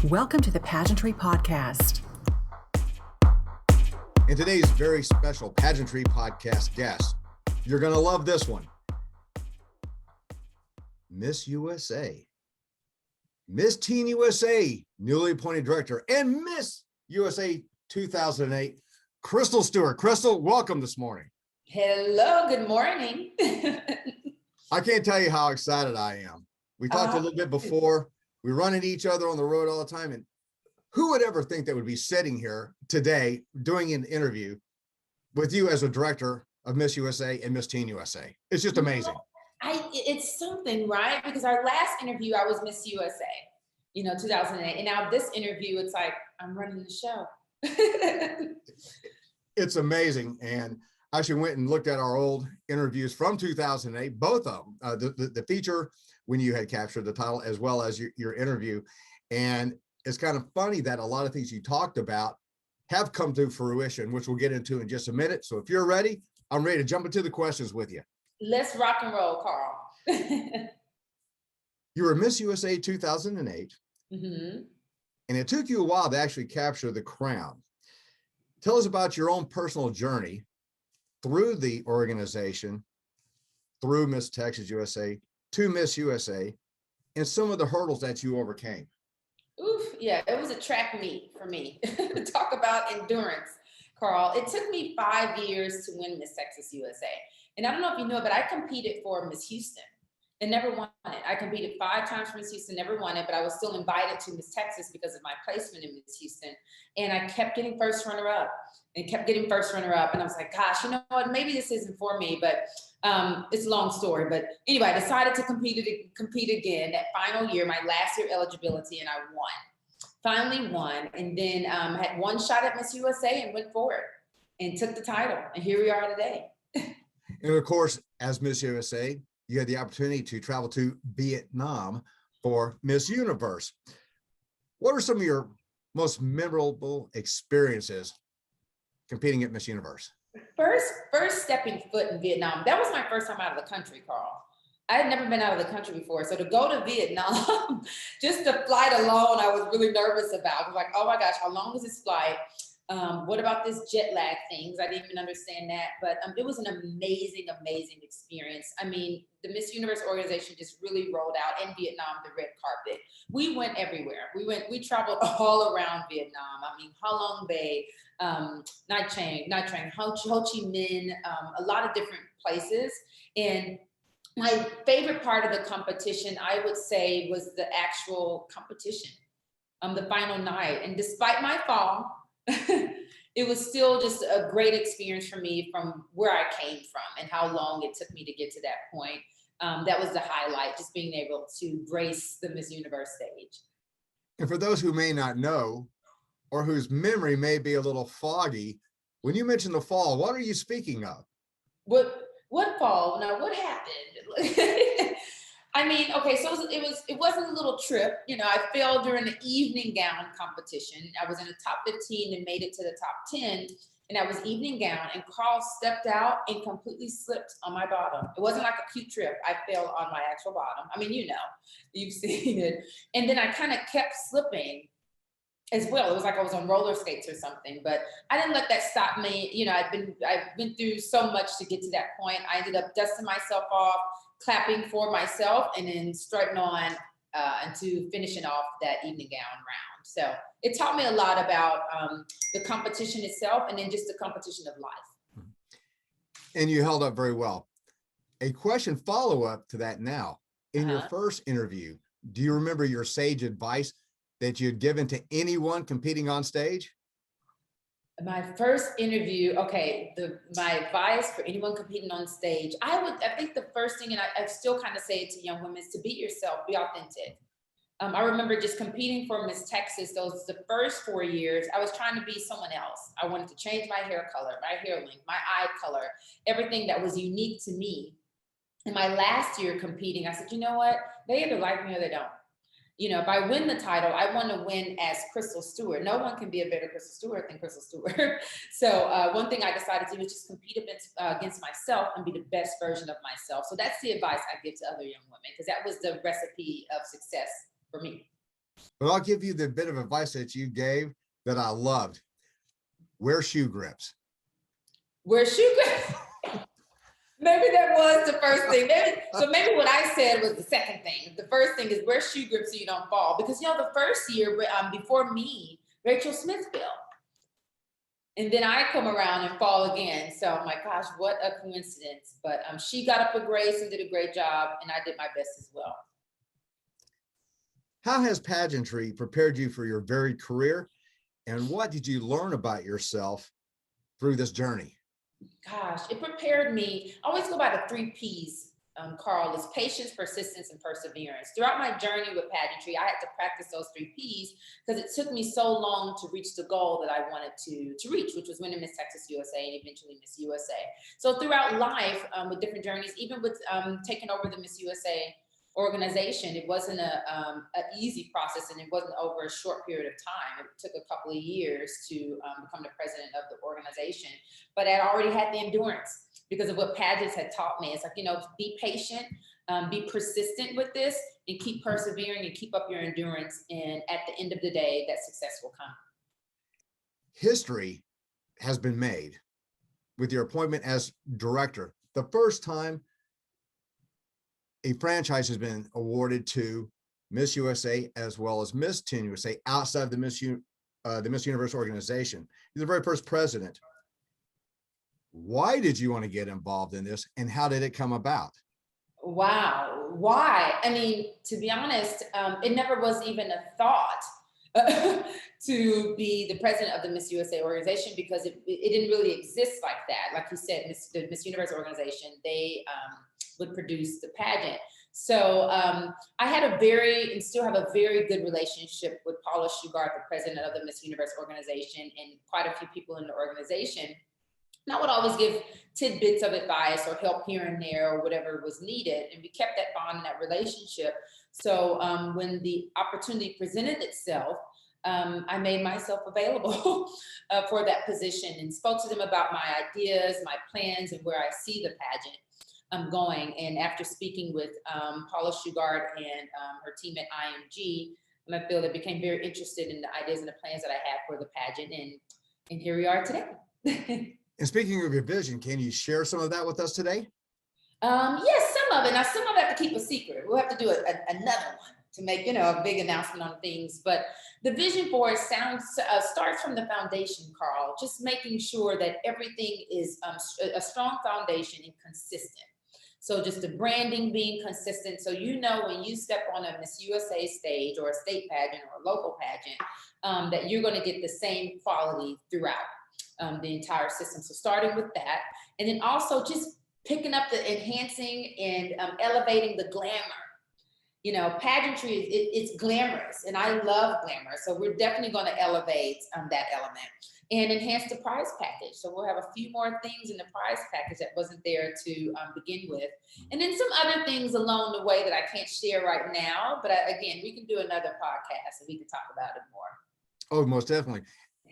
Welcome to the Pageantry PodCast. In today's very special Pageantry Podcast guest, you're going to love this one. Miss USA, Miss Teen USA, newly appointed director, and Miss USA 2008, Crystle Stewart. Crystle, welcome this morning. Hello, good morning. I can't tell you how excited I am. We talked a little bit before. We run into each other on the road all the time. And who would ever think that would be sitting here today doing an interview with you as a director of Miss USA and Miss Teen USA? It's just amazing. It's something, right? Because our last interview, I was Miss USA, 2008. And now this interview, it's like, I'm running the show. It's amazing. And I actually went and looked at our old interviews from 2008, both of them, the feature when you had captured the title, as well as your interview. And it's kind of funny that a lot of things you talked about have come to fruition, which we'll get into in just a minute. So if you're ready, I'm ready to jump into the questions with you. Let's rock and roll, Carl. You were Miss USA 2008, and it took you a while to actually capture the crown. Tell us about your own personal journey through the organization, through Miss Texas USA, to Miss USA, and some of the hurdles that you overcame. Oof, yeah, it was a track meet for me. Talk about endurance, Carl. It took me 5 years to win Miss Texas USA. And I don't know if you know, but I competed for Miss Houston and never won it. I competed 5 times for Miss Houston, never won it, but I was still invited to Miss Texas because of my placement in Miss Houston. And I kept getting first runner-up and kept getting first runner-up. And I was like, gosh, you know what, maybe this isn't for me, but it's a long story. But anyway, I decided to compete again that final year, my last year eligibility, and I won. Finally won, and then had one shot at Miss USA and went for it and took the title. And here we are today. And of course, as Miss USA, you had the opportunity to travel to Vietnam for Miss Universe. What are some of your most memorable experiences competing at Miss Universe? First stepping foot in Vietnam. That was my first time out of the country, Carl. I had never been out of the country before. So to go to Vietnam, just the flight alone, I was really nervous about. I was like, oh my gosh, how long is this flight? What about this jet lag things? I didn't even understand that, but it was an amazing, amazing experience. I mean, the Miss Universe organization just really rolled out in Vietnam, the red carpet. We went everywhere. We traveled all around Vietnam. I mean, Ha Long Bay, Nha Trang, Ho Chi Minh, a lot of different places. And my favorite part of the competition, I would say, was the actual competition, the final night. And despite my fall, it was still just a great experience for me from where I came from and how long it took me to get to that point. That was the highlight, just being able to grace the Miss Universe stage. And for those who may not know, or whose memory may be a little foggy, when you mention the fall, what are you speaking of? What fall? Now, what happened? I mean, okay, so it wasn't a little trip. I fell during the evening gown competition. I was in the top 15 and made it to the top 10, and I was evening gown, and Carl stepped out and completely slipped on my bottom. It wasn't like a cute trip. I fell on my actual bottom. I mean, you've seen it. And then I kind of kept slipping as well. It was like I was on roller skates or something, but I didn't let that stop me. I've been through so much to get to that point. I ended up dusting myself off, clapping for myself, and then strutting on into finishing off that evening gown round. So it taught me a lot about the competition itself, and then just the competition of life. And you held up very well. A question follow-up to that now. In your first interview, do you remember your sage advice that you had given to anyone competing on stage? My first interview, okay, my advice for anyone competing on stage, I think the first thing, and I still kind of say it to young women, is to be yourself, be authentic. I remember just competing for Miss Texas, the first 4 years, I was trying to be someone else. I wanted to change my hair color, my hair length, my eye color, everything that was unique to me. In my last year competing, I said, you know what? They either like me or they don't. If I win the title, I want to win as Crystle Stewart. No one can be a better Crystle Stewart than Crystle Stewart. So one thing I decided to do was just compete against myself and be the best version of myself. So that's the advice I give to other young women, because that was the recipe of success for me. but I'll give you the bit of advice that you gave that I loved. Wear shoe grips. Wear shoe grips. Maybe that was the first thing. Maybe what I said was the second thing. The first thing is wear shoe grips so you don't fall. Because, the first year before me, Rachel Smith fell. And then I come around and fall again. So I'm like, gosh, what a coincidence. But she got up with grace and did a great job. And I did my best as well. How has pageantry prepared you for your varied career? And what did you learn about yourself through this journey? Gosh, it prepared me. I always go by the 3 Ps, Carl, is patience, persistence, and perseverance. Throughout my journey with pageantry, I had to practice those 3 Ps because it took me so long to reach the goal that I wanted to reach, which was winning Miss Texas USA and eventually Miss USA. So throughout life, with different journeys, even with taking over the Miss USA organization, it wasn't an easy process, and it wasn't over a short period of time. It took a couple of years to become the president of the organization, but I already had the endurance because of what Pageants had taught me. It's like, be patient, be persistent with this, and keep persevering and keep up your endurance. And at the end of the day, that success will come. History has been made with your appointment as director. The first time a franchise has been awarded to Miss USA as well as Miss Teen USA outside of the Miss Universe organization. You're the very first president. Why did you want to get involved in this, and how did it come about? Wow. Why? I mean, to be honest, it never was even a thought to be the president of the Miss USA organization because it didn't really exist like that. Like you said, the Miss Universe organization, they would produce the pageant. So I had and still have a very good relationship with Paula Shugart, the president of the Miss Universe organization, and quite a few people in the organization. And I would always give tidbits of advice or help here and there or whatever was needed. And we kept that bond and that relationship. So when the opportunity presented itself, I made myself available for that position and spoke to them about my ideas, my plans, and where I see the pageant going. And after speaking with Paula Shugart and her team at IMG, I feel they became very interested in the ideas and the plans that I had for the pageant. And here we are today. And speaking of your vision, can you share some of that with us today? Yes, some of it. Now, some of it I have to keep a secret. We'll have to do another one to make, a big announcement on things. But the vision for it starts from the foundation, Carl, just making sure that everything is a strong foundation and consistent. So just the branding being consistent. So, when you step on a Miss USA stage or a state pageant or a local pageant, that you're going to get the same quality throughout the entire system. So starting with that, and then also just picking up the enhancing and elevating the glamour. Pageantry, it's glamorous, and I love glamour. So we're definitely going to elevate that element and enhance the prize package. So we'll have a few more things in the prize package that wasn't there to begin with. And then some other things along the way that I can't share right now. But again, we can do another podcast and we can talk about it more. Oh, most definitely.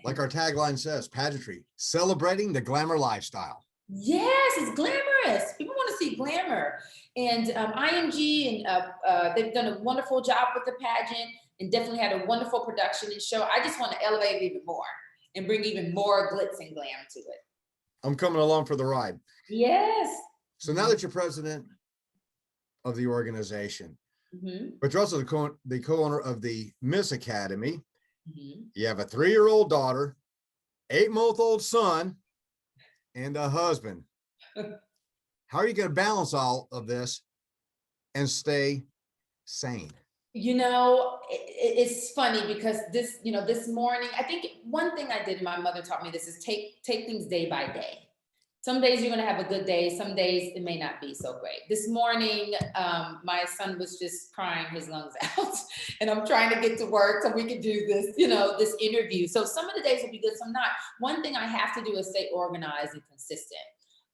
Like our tagline says, pageantry, celebrating the glamour lifestyle. Yes, it's glamorous. People want to see glamour. And IMG, and they've done a wonderful job with the pageant and definitely had a wonderful production and show. I just want to elevate it even more and bring even more glitz and glam to it. I'm coming along for the ride. Yes. So now that you're president of the organization, but you're also the co-owner of the Miss Academy, you have a 3-year-old daughter, 8-month-old son, and a husband. How are you going to balance all of this and stay sane? It's funny because this morning, I think one thing I did, and my mother taught me this, is take things day by day. Some days you're going to have a good day. Some days it may not be so great. This morning, my son was just crying his lungs out and I'm trying to get to work so we can do this, this interview. So some of the days will be good, some not. One thing I have to do is stay organized and consistent.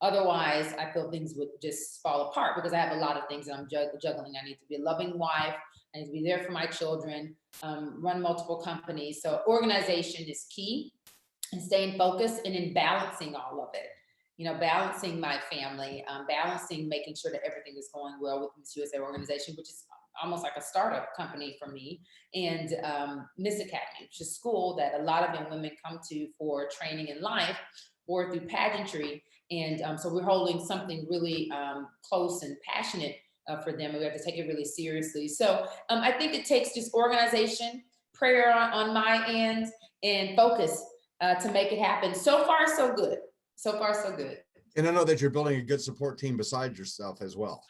Otherwise, I feel things would just fall apart because I have a lot of things that I'm juggling. I need to be a loving wife. I need to be there for my children, run multiple companies. So organization is key, and staying focused and in balancing all of it. Balancing my family, balancing making sure that everything is going well with the Miss USA organization, which is almost like a startup company for me, and Miss Academy, which is a school that a lot of young women come to for training in life or through pageantry. And so we're holding something really close and passionate for them. And we have to take it really seriously. So I think it takes just organization, prayer on my end, and focus to make it happen. So far, so good. So far, so good. And I know that you're building a good support team besides yourself as well.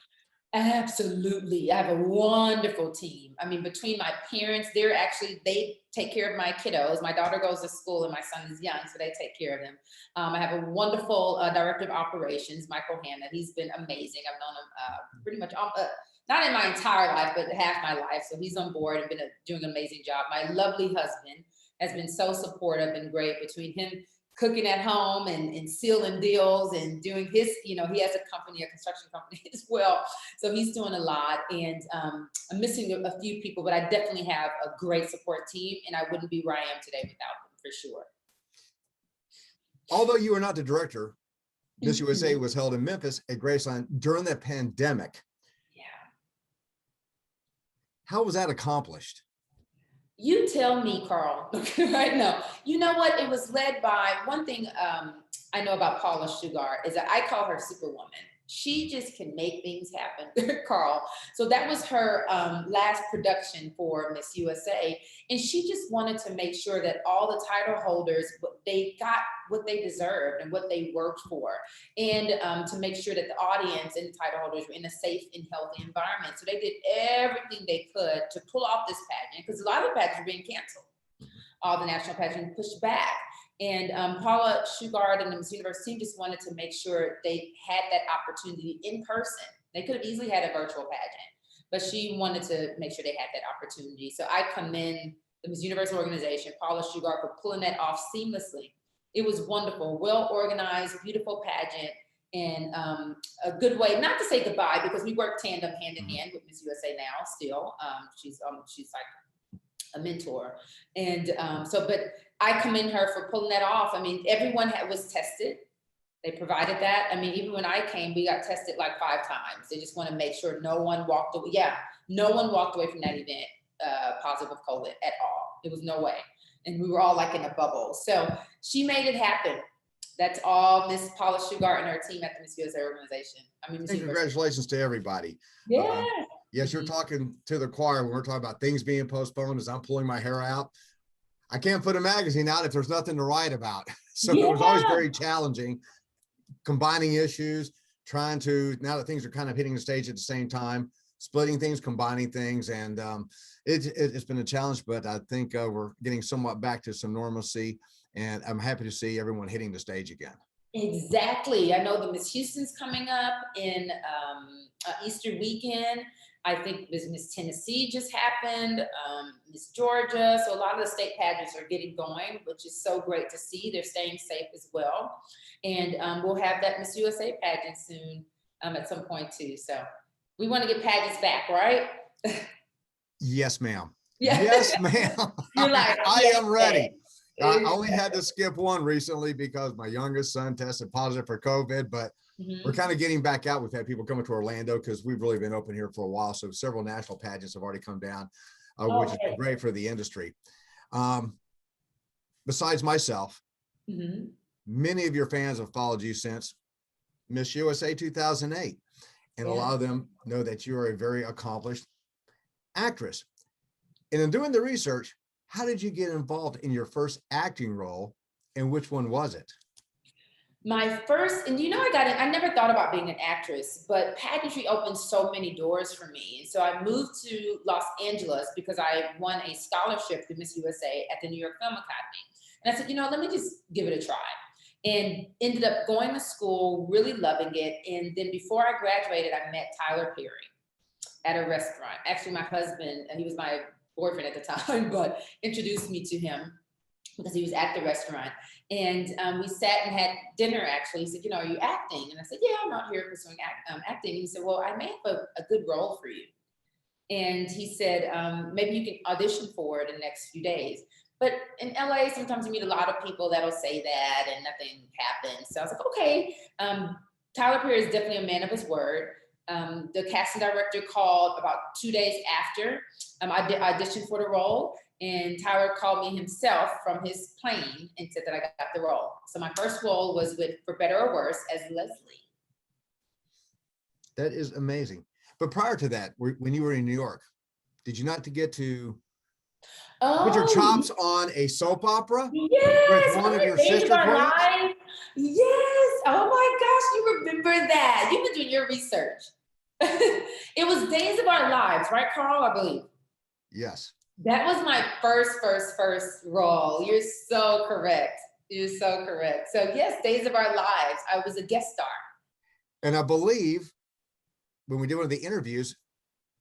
Absolutely. I have a wonderful team. I mean, between my parents, they take care of my kiddos. My daughter goes to school and my son is young, so they take care of them. I have a wonderful director of operations, Michael Hanna. He's been amazing. I've known him pretty much, not in my entire life, but half my life. So he's on board and been doing an amazing job. My lovely husband has been so supportive and great, between him cooking at home and sealing deals and doing his, he has a construction company as well. So he's doing a lot, and I'm missing a few people, but I definitely have a great support team, and I wouldn't be where I am today without them, for sure. Although you are not the director, Miss USA was held in Memphis at Graceland during the pandemic. Yeah. How was that accomplished? You tell me, Carl, right now. You know what? It was led by one thing I know about Paula Shugart is that I call her Superwoman. She just can make things happen, Carl. So that was her last production for Miss USA. And she just wanted to make sure that all the title holders, they got what they deserved and what they worked for. And to make sure that the audience and the title holders were in a safe and healthy environment. So they did everything they could to pull off this pageant, because a lot of the pageants were being canceled. All the national pageants pushed back. And Paula Shugart and the Miss Universe team just wanted to make sure they had that opportunity in person. They could have easily had a virtual pageant, but she wanted to make sure they had that opportunity. So I commend the Miss Universe organization, Paula Shugart, for pulling that off seamlessly. It was wonderful, well organized, beautiful pageant, and a good way, not to say goodbye, because we work tandem hand in hand with Miss USA now still. She's like a mentor. And but I commend her for pulling that off. I mean, everyone was tested. They provided that. I mean, even when I came, we got tested like 5 times. They just want to make sure no one walked away. Yeah, no one walked away from that event positive of COVID at all. There was no way. And we were all like in a bubble. So she made it happen. That's all Miss Paula Shugart and her team at the Miss USA organization. I mean, congratulations to everybody. Yeah. Yes, you're talking to the choir when we're talking about things being postponed. As I'm pulling my hair out, I can't put a magazine out if there's nothing to write about. So it was always very challenging, combining issues, trying to, now that things are kind of hitting the stage at the same time, splitting things, combining things. And it's been a challenge, but I think we're getting somewhat back to some normalcy. And I'm happy to see everyone hitting the stage again. Exactly. I know the Miss Houston's coming up in Easter weekend. I think Miss Tennessee just happened, Miss Georgia. So a lot of the state pageants are getting going, which is so great to see. They're staying safe as well. And we'll have that Miss USA pageant soon at some point too. So we want to get pageants back, right? Yes, ma'am. Yeah. Yes, ma'am. You're like, I am ready. I only had to skip one recently because my youngest son tested positive for COVID, but we're kind of getting back out. We've had people coming to Orlando because we've really been open here for a while. So several national pageants have already come down, which is great for the industry. Besides myself, many of your fans have followed you since Miss USA 2008. And a lot of them know that you are a very accomplished actress. And in doing the research, how did you get involved in your first acting role, and which one was it? My first, and I never thought about being an actress, but pageantry opened so many doors for me. And so I moved to Los Angeles because I won a scholarship through Miss USA at the New York Film Academy. And I said, let me just give it a try. And ended up going to school, really loving it. And then before I graduated, I met Tyler Perry at a restaurant. Actually, my husband, he was my boyfriend at the time, but introduced me to him because he was at the restaurant. And we sat and had dinner, actually. He said, are you acting? And I said, yeah, I'm out here pursuing acting. And he said, well, I may have a good role for you. And he said, maybe you can audition for it in the next few days. But in LA, sometimes you meet a lot of people that'll say that and nothing happens. So I was like, okay. Tyler Perry is definitely a man of his word. The casting director called about 2 days after I auditioned for the role, and Tyler called me himself from his plane and said that I got the role. So my first role was with For Better or Worse as Leslie. That is amazing. But prior to that, when you were in New York, did you not get to put your chops on a soap opera? Yes, with one of your Days sister of Our queens? Lives. Yes. Oh my gosh, you remember that. You've been doing your research. It was Days of Our Lives, right, Carl? I believe. Yes. That was my first role. You're so correct. You're so correct. So yes, Days of Our Lives. I was a guest star. And I believe when we did one of the interviews,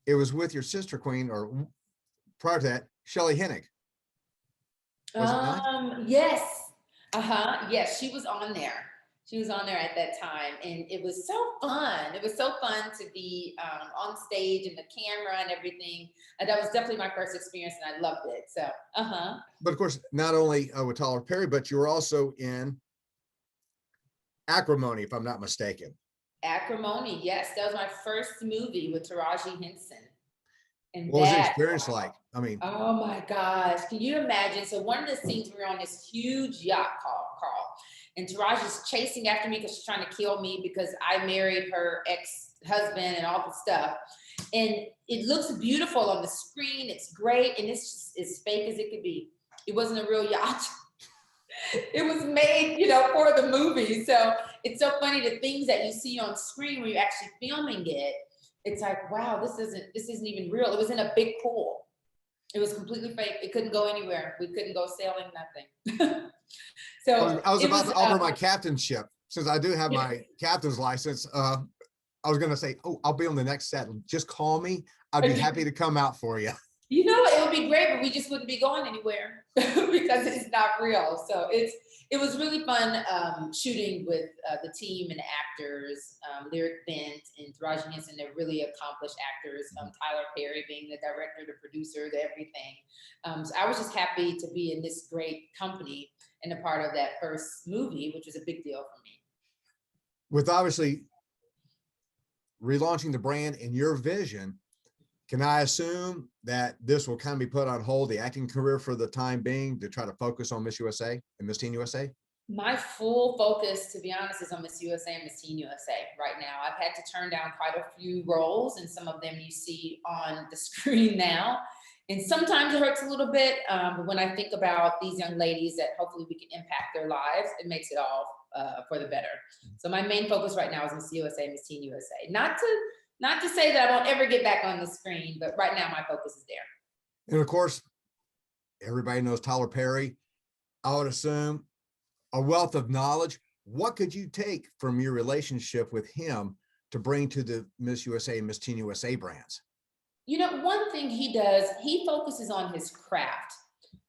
it was with your sister queen, or prior to that, Shelley Hennig. Was it not? Yes. Yes, she was on there. She was on there at that time, and it was so fun. It was so fun to be on stage and the camera and everything. And that was definitely my first experience, and I loved it. So, But of course, not only with Tyler Perry, but you were also in Acrimony, if I'm not mistaken. Acrimony, yes, that was my first movie with Taraji Henson. And what was the experience like? I mean, oh my gosh, can you imagine? So one of the scenes, we were on this huge yacht, Carl, and Taraji's chasing after me because she's trying to kill me because I married her ex-husband and all the stuff. And it looks beautiful on the screen. It's great. And it's just as fake as it could be. It wasn't a real yacht. It was made, for the movie. So it's so funny, the things that you see on screen when you're actually filming it. It's like, wow, this isn't even real. It was in a big pool. It was completely fake. It couldn't go anywhere. We couldn't go sailing, nothing. So I was about to offer my captainship, since I do have my captain's license. I was going to say, I'll be on the next set. Just call me. I'd be happy to come out for you. It would be great, but we just wouldn't be going anywhere because it's not real. So it was really fun shooting with the team and the actors, Lyric Bent and Taraji Henson. They're really accomplished actors. Tyler Perry being the director, the producer, the everything. So I was just happy to be in this great company and a part of that first movie, which was a big deal for me. With obviously relaunching the brand and your vision, can I assume that this will kind of be put on hold, the acting career for the time being, to try to focus on Miss USA and Miss Teen USA? My full focus, to be honest, is on Miss USA and Miss Teen USA right now. I've had to turn down quite a few roles, and some of them you see on the screen now. And sometimes it hurts a little bit, but when I think about these young ladies that hopefully we can impact their lives, it makes it all for the better. So my main focus right now is Miss USA and Miss Teen USA. Not to say that I won't ever get back on the screen, but right now my focus is there. And of course, everybody knows Tyler Perry. I would assume a wealth of knowledge. What could you take from your relationship with him to bring to the Miss USA and Miss Teen USA brands? One thing he does, he focuses on his craft.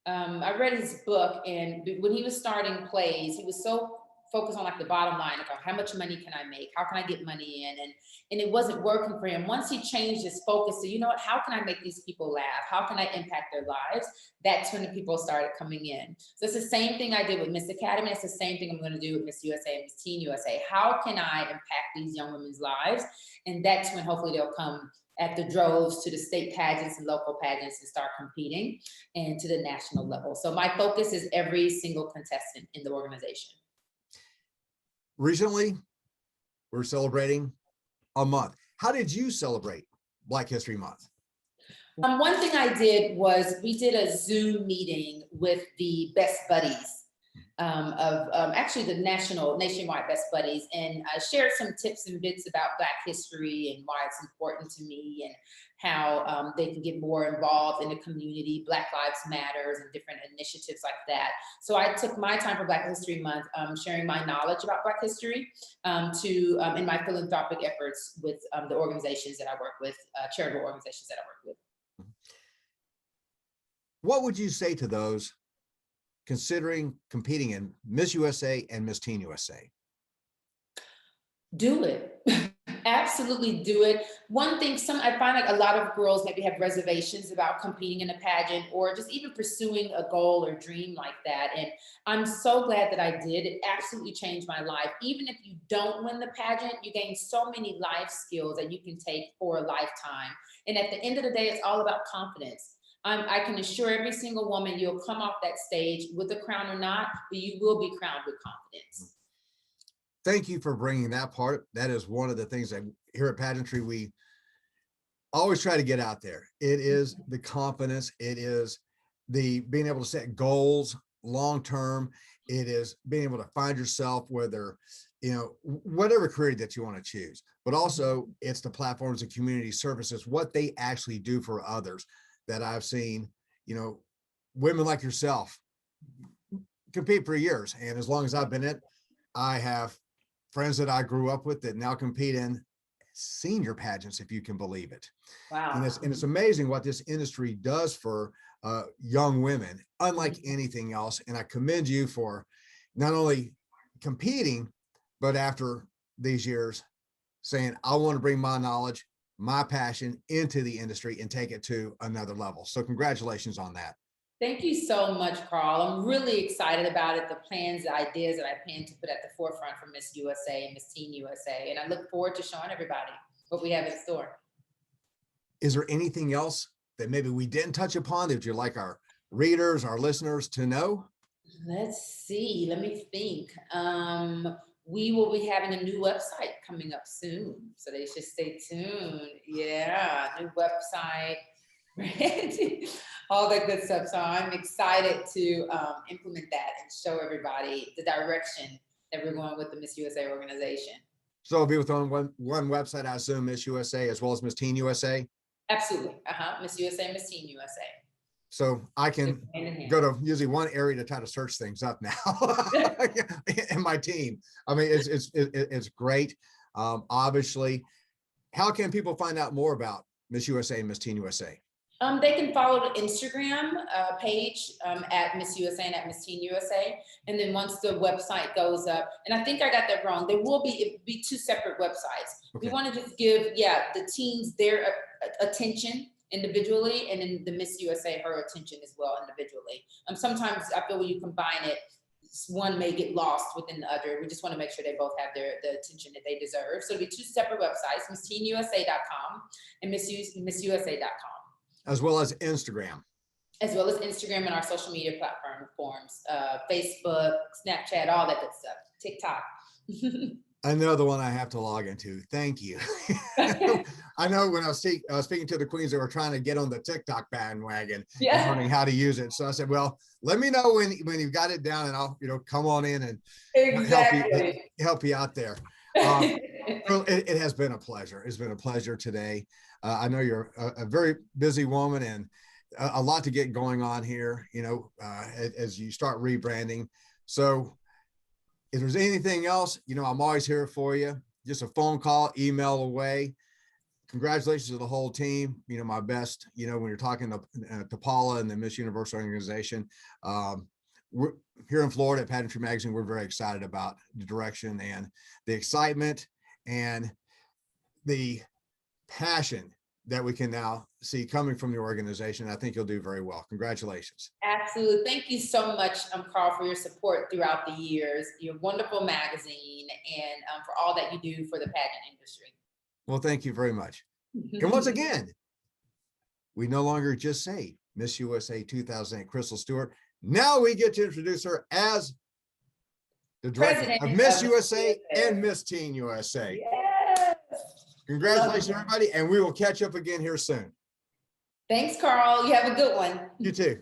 I read his book, and when he was starting plays, he was so focused on like the bottom line, like how much money can I make? How can I get money in? And it wasn't working for him. Once he changed his focus to, how can I make these people laugh? How can I impact their lives? That's when the people started coming in. So it's the same thing I did with Miss Academy. It's the same thing I'm going to do with Miss USA and Miss Teen USA. How can I impact these young women's lives? And that's when hopefully they'll come at the droves to the state pageants and local pageants and start competing, and to the national level. So my focus is every single contestant in the organization. Recently, we're celebrating a month. How did you celebrate Black History Month? One thing I did was we did a Zoom meeting with the best buddies of actually the nationwide best buddies, and I shared some tips and bits about Black history and why it's important to me, and how they can get more involved in the community, Black Lives Matters and different initiatives like that. So I took my time for Black History Month, sharing my knowledge about Black history in my philanthropic efforts with the organizations that I work with, charitable organizations that I work with. What would you say to those considering competing in Miss USA and Miss Teen USA? Do it. Absolutely do it. One thing, I find like a lot of girls maybe have reservations about competing in a pageant or just even pursuing a goal or dream like that. And I'm so glad that I did. It absolutely changed my life. Even if you don't win the pageant, you gain so many life skills that you can take for a lifetime. And at the end of the day, it's all about confidence. I can assure every single woman you'll come off that stage with a crown or not, but you will be crowned with confidence. Thank you for bringing that part. That is one of the things that here at Pageantry, we always try to get out there. It is the confidence. It is the being able to set goals long-term. It is being able to find yourself, whether, whatever career that you want to choose, but also it's the platforms and community services, what they actually do for others that I've seen, women like yourself compete for years. And as long as I've been in it, I have friends that I grew up with that now compete in senior pageants, if you can believe it. Wow. And it's amazing what this industry does for young women, unlike anything else. And I commend you for not only competing, but after these years saying, I want to bring my knowledge, my passion into the industry and take it to another level. So congratulations on that. Thank you so much, Carl. I'm really excited about it, the plans, the ideas that I plan to put at the forefront for Miss USA and Miss Teen USA. And I look forward to showing everybody what we have in store. Is there anything else that maybe we didn't touch upon that you'd like our readers, our listeners to know? Let's see. Let me think. We will be having a new website coming up soon, so they should stay tuned. Yeah, new website. All that good stuff. So I'm excited to implement that and show everybody the direction that we're going with the Miss USA organization. So it'll be with one website, I assume, Miss USA as well as Miss Teen USA? Absolutely. Miss USA, Miss Teen USA. So I can go to usually one area to try to search things up now in my team. I mean, it's great. Obviously, how can people find out more about Miss USA and Miss Teen USA? They can follow the Instagram page at Miss USA and at Miss Teen USA. And then once the website goes up, and I think I got that wrong, there will be two separate websites. Okay. We want to just give, the teens their attention individually, and then the Miss USA her attention as well individually. Sometimes I feel when you combine it, one may get lost within the other. We just want to make sure they both have the attention that they deserve. So it'll be two separate websites, MissTeenUSA.com and MissUSA.com. As well as Instagram. As well as Instagram and our social media platforms, Facebook, Snapchat, all that good stuff, TikTok. Another one I have to log into. Thank you. I know when I was speaking to the queens that were trying to get on the TikTok bandwagon and learning how to use it. So I said, well, let me know when you've got it down and I'll, come on in and help you out there. It has been a pleasure. It's been a pleasure today. I know you're a very busy woman and a lot to get going on here, as you start rebranding. So if there's anything else, I'm always here for you. Just a phone call, email away. Congratulations to the whole team. My best, when you're talking to Paula and the Miss Universe organization. We're here in Florida at Pageantry Magazine. We're very excited about the direction and the excitement and the passion that we can now see coming from the organization. I think you'll do very well. Congratulations. Absolutely. Thank you so much, Carl, for your support throughout the years, your wonderful magazine, and for all that you do for the pageant industry. Well, thank you very much. And once again, we no longer just say Miss USA 2008 Crystle Stewart. Now we get to introduce her as the director of Miss USA and Miss Teen USA. Yes. Congratulations, everybody, and we will catch up again here soon. Thanks, Carl. You have a good one. You too.